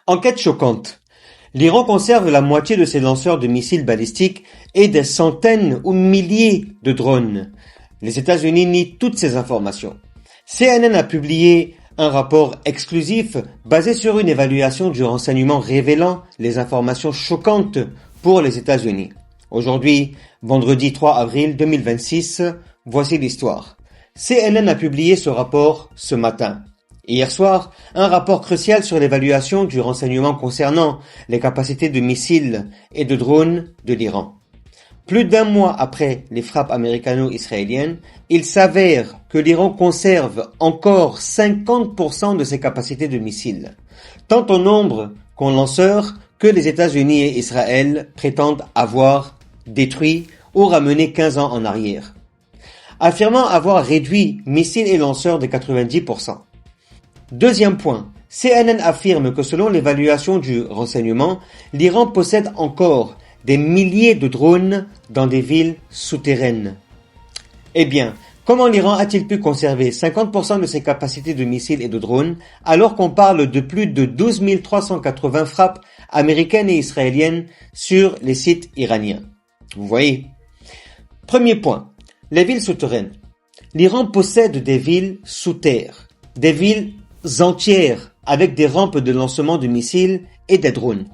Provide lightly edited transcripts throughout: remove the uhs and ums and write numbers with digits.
Enquête choquante. L'Iran conserve la moitié de ses lanceurs de missiles balistiques et des centaines ou milliers de drones. Les États-Unis nient toutes ces informations. CNN a publié un rapport exclusif basé sur une évaluation du renseignement révélant les informations choquantes pour les États-Unis. Aujourd'hui, vendredi 3 avril 2026, voici l'histoire. CNN a publié ce rapport ce matin. Hier soir, un rapport crucial sur l'évaluation du renseignement concernant les capacités de missiles et de drones de l'Iran. Plus d'un mois après les frappes américano-israéliennes, il s'avère que l'Iran conserve encore 50% de ses capacités de missiles, tant en nombre qu'en lanceurs que les États-Unis et Israël prétendent avoir détruit ou ramené 15 ans en arrière, affirmant avoir réduit missiles et lanceurs de 90%. Deuxième point, CNN affirme que selon l'évaluation du renseignement, l'Iran possède encore des milliers de drones dans des villes souterraines. Eh bien, comment l'Iran a-t-il pu conserver 50% de ses capacités de missiles et de drones alors qu'on parle de plus de 12 380 frappes américaines et israéliennes sur les sites iraniens? Vous voyez? Premier point, les villes souterraines. L'Iran possède des villes sous terre, des villes entières avec des rampes de lancement de missiles et des drones.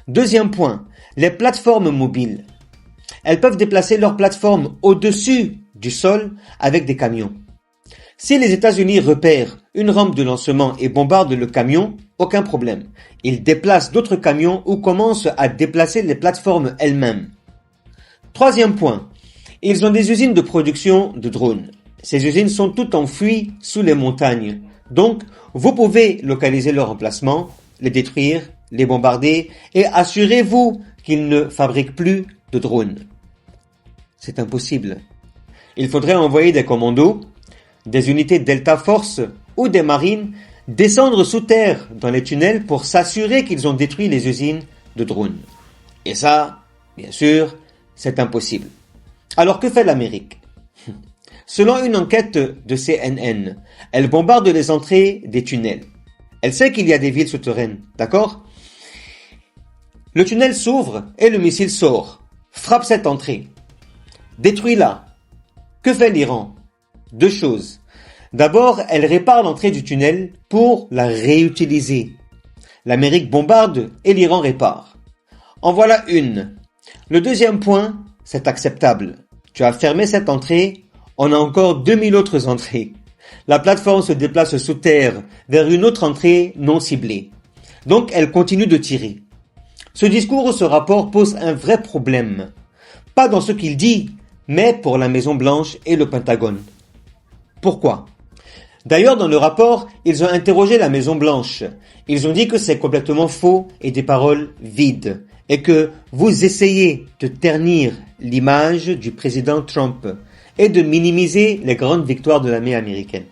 Deuxième point, les plateformes mobiles. Elles peuvent déplacer leurs plateformes au-dessus du sol avec des camions. Si les États-Unis repèrent une rampe de lancement et bombardent le camion, aucun problème. Ils déplacent d'autres camions ou commencent à déplacer les plateformes elles-mêmes. Troisième point, ils ont des usines de production de drones. Ces usines sont toutes enfouies sous les montagnes. Donc, vous pouvez localiser leur emplacement, les détruire, les bombarder et assurez-vous qu'ils ne fabriquent plus de drones. C'est impossible. Il faudrait envoyer des commandos, des unités Delta Force ou des marines descendre sous terre dans les tunnels pour s'assurer qu'ils ont détruit les usines de drones. Et ça, bien sûr, c'est impossible. Alors que fait l'Amérique ? Selon une enquête de CNN, elle bombarde les entrées des tunnels. Elle sait qu'il y a des villes souterraines, d'accord ? Le tunnel s'ouvre et le missile sort, frappe cette entrée, détruit-la. Que fait l'Iran ? Deux choses. D'abord, elle répare l'entrée du tunnel pour la réutiliser. L'Amérique bombarde et l'Iran répare. En voilà une. Le deuxième point, c'est acceptable. Tu as fermé cette entrée, on a encore 2000 autres entrées. La plateforme se déplace sous terre vers une autre entrée non ciblée. Donc elle continue de tirer. Ce discours ou ce rapport pose un vrai problème. Pas dans ce qu'il dit, mais pour la Maison-Blanche et le Pentagone. Pourquoi ? D'ailleurs, dans le rapport, ils ont interrogé la Maison-Blanche. Ils ont dit que c'est complètement faux et des paroles vides. Et que vous essayez de ternir l'image du président Trump et de minimiser les grandes victoires de l'armée américaine.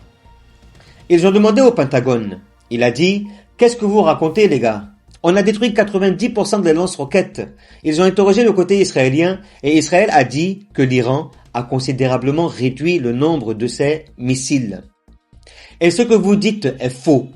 Ils ont demandé au Pentagone. Il a dit « Qu'est-ce que vous racontez les gars ? On a détruit 90% des lance-roquettes. » Ils ont interrogé le côté israélien et Israël a dit que l'Iran a considérablement réduit le nombre de ses missiles. Et ce que vous dites est faux.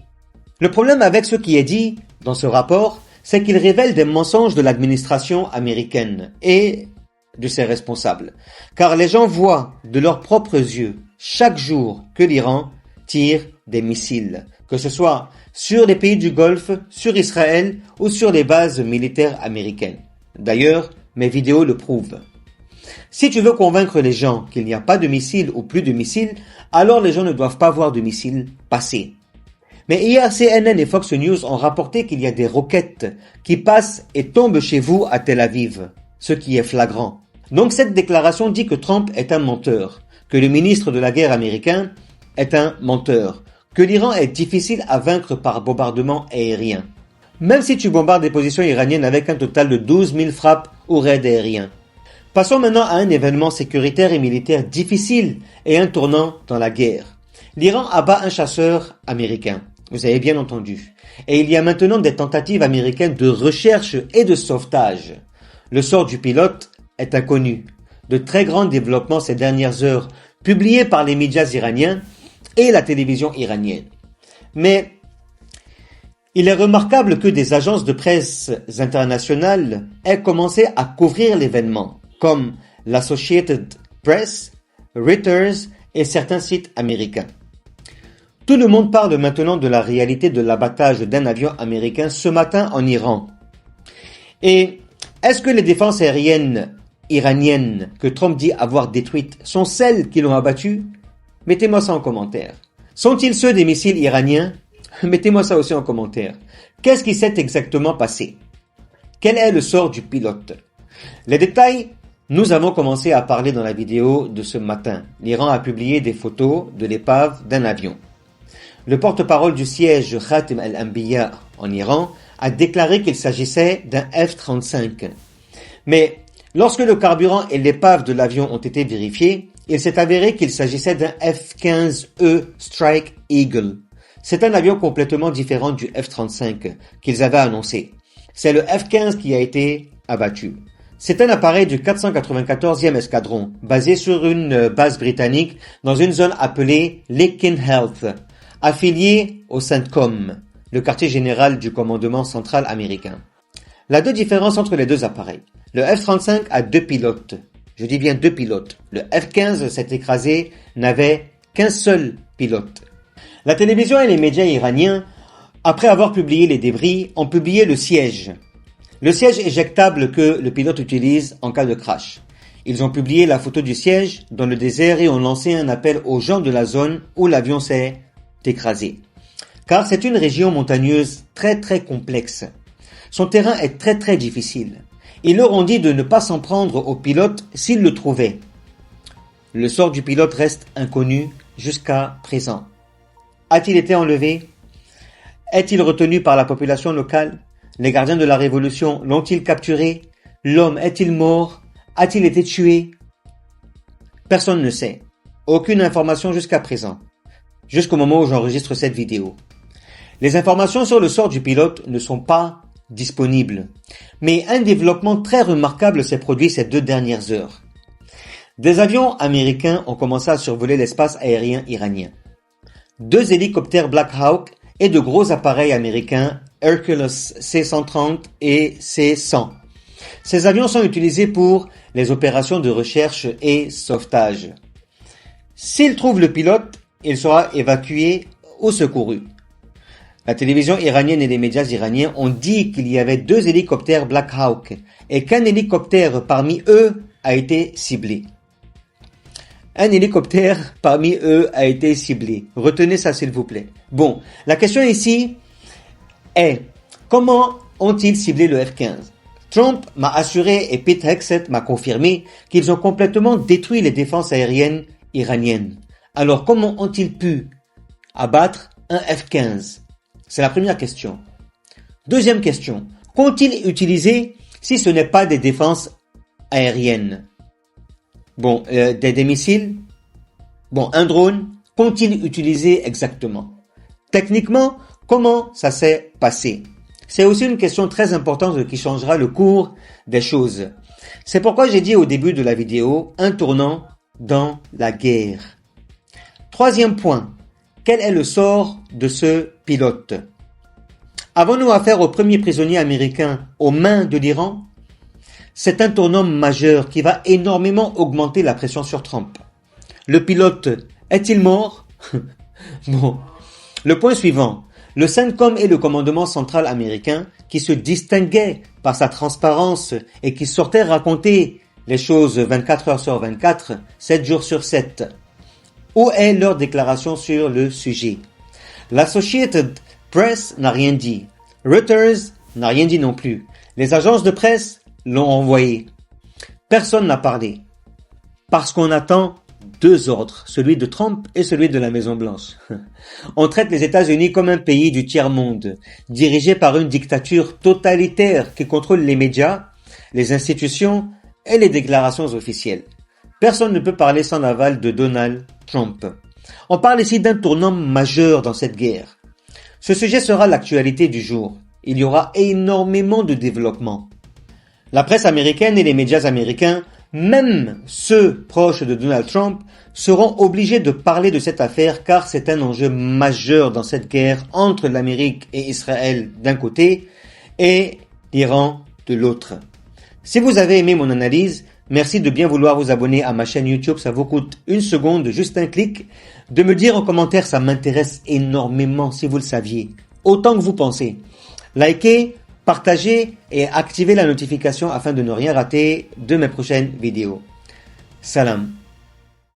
Le problème avec ce qui est dit dans ce rapport, c'est qu'il révèle des mensonges de l'administration américaine et de ses responsables. Car les gens voient de leurs propres yeux chaque jour que l'Iran tire des missiles, que ce soit sur les pays du Golfe, sur Israël ou sur les bases militaires américaines. D'ailleurs, mes vidéos le prouvent. Si tu veux convaincre les gens qu'il n'y a pas de missiles ou plus de missiles, alors les gens ne doivent pas voir de missiles passer. Mais hier, CNN et Fox News ont rapporté qu'il y a des roquettes qui passent et tombent chez vous à Tel Aviv, ce qui est flagrant. Donc cette déclaration dit que Trump est un menteur, que le ministre de la guerre américain est un menteur, que l'Iran est difficile à vaincre par bombardement aérien. Même si tu bombardes des positions iraniennes avec un total de 12 000 frappes ou raids aériens. Passons maintenant à un événement sécuritaire et militaire difficile et un tournant dans la guerre. L'Iran abat un chasseur américain. Vous avez bien entendu. Et il y a maintenant des tentatives américaines de recherche et de sauvetage. Le sort du pilote est inconnu. De très grands développements ces dernières heures, publiés par les médias iraniens et la télévision iranienne. Mais Il est remarquable que des agences de presse internationales aient commencé à couvrir l'événement, comme l'Associated Press, Reuters et certains sites américains. Tout le monde parle maintenant de la réalité de l'abattage d'un avion américain ce matin en Iran. Et est-ce que les défenses aériennes iraniennes que Trump dit avoir détruites sont celles qui l'ont abattu? Mettez-moi ça en commentaire. Sont-ils ceux des missiles iraniens? Mettez-moi ça aussi en commentaire. Qu'est-ce qui s'est exactement passé? Quel est le sort du pilote? Les détails, nous avons commencé à parler dans la vidéo de ce matin. L'Iran a publié des photos de l'épave d'un avion. Le porte-parole du siège Khatem al-Anbiya en Iran a déclaré qu'il s'agissait d'un F-35. Mais lorsque le carburant et l'épave de l'avion ont été vérifiés, il s'est avéré qu'il s'agissait d'un F-15E Strike Eagle. C'est un avion complètement différent du F-35 qu'ils avaient annoncé. C'est le F-15 qui a été abattu. C'est un appareil du 494e escadron, basé sur une base britannique dans une zone appelée Laken Heath, affiliée au CENTCOM, le quartier général du commandement central américain. La différence entre les deux appareils. Le F-35 a 2 pilotes. Je dis bien 2 pilotes. Le F-15 s'est écrasé, n'avait qu'un seul pilote. La télévision et les médias iraniens, après avoir publié les débris, ont publié le siège. Le siège éjectable que le pilote utilise en cas de crash. Ils ont publié la photo du siège dans le désert et ont lancé un appel aux gens de la zone où l'avion s'est écrasé. Car c'est une région montagneuse très complexe. Son terrain est très difficile. Ils leur ont dit de ne pas s'en prendre au pilote s'ils le trouvaient. Le sort du pilote reste inconnu jusqu'à présent. A-t-il été enlevé? Est-il retenu par la population locale? Les gardiens de la révolution l'ont-ils capturé? L'homme est-il mort? A-t-il été tué? Personne ne sait. Aucune information jusqu'à présent. Jusqu'au moment où j'enregistre cette vidéo. Les informations sur le sort du pilote ne sont pas disponibles. Mais un développement très remarquable s'est produit ces 2 dernières heures. Des avions américains ont commencé à survoler l'espace aérien iranien. 2 hélicoptères Black Hawk et de gros appareils américains Hercules C-130 et C-100. Ces avions sont utilisés pour les opérations de recherche et sauvetage. S'ils trouvent le pilote, il sera évacué ou secouru. La télévision iranienne et les médias iraniens ont dit qu'il y avait 2 hélicoptères Black Hawk et qu'un hélicoptère parmi eux a été ciblé. Un hélicoptère parmi eux a été ciblé. Retenez ça s'il vous plaît. Bon, la question ici est, comment ont-ils ciblé le F-15? Trump m'a assuré et Pete Hegseth m'a confirmé qu'ils ont complètement détruit les défenses aériennes iraniennes. Alors comment ont-ils pu abattre un F-15? C'est la première question. Deuxième question, qu'ont-ils utilisé si ce n'est pas des défenses aériennes? Bon, des missiles? Bon, un drone? Qu'ont-ils utilisé exactement? Techniquement, comment ça s'est passé? C'est aussi une question très importante qui changera le cours des choses. C'est pourquoi j'ai dit au début de la vidéo, un tournant dans la guerre. Troisième point, quel est le sort de ce pilote? Avons-nous affaire au premier prisonnier américain aux mains de l'Iran? C'est un tournant majeur qui va énormément augmenter la pression sur Trump. Le pilote est-il mort? Bon. Le point suivant. Le CENTCOM est le commandement central américain qui se distinguait par sa transparence et qui sortait raconter les choses 24 heures sur 24, 7 jours sur 7. Où est leur déclaration sur le sujet? L'Associated Press n'a rien dit. Reuters n'a rien dit non plus. Les agences de presse l'ont envoyé. Personne n'a parlé. Parce qu'on attend 2 ordres, celui de Trump et celui de la Maison-Blanche. On traite les États-Unis comme un pays du tiers-monde, dirigé par une dictature totalitaire qui contrôle les médias, les institutions et les déclarations officielles. Personne ne peut parler sans l'aval de Donald Trump. On parle ici d'un tournant majeur dans cette guerre. Ce sujet sera l'actualité du jour. Il y aura énormément de développements. La presse américaine et les médias américains Même ceux proches de Donald Trump seront obligés de parler de cette affaire car c'est un enjeu majeur dans cette guerre entre l'Amérique et Israël d'un côté et l'Iran de l'autre. Si vous avez aimé mon analyse, merci de bien vouloir vous abonner à ma chaîne YouTube, ça vous coûte 1 seconde, juste un clic. De me dire en commentaire, ça m'intéresse énormément si vous le saviez, autant que vous pensez. Likez, partagez et activez la notification afin de ne rien rater de mes prochaines vidéos. Salam.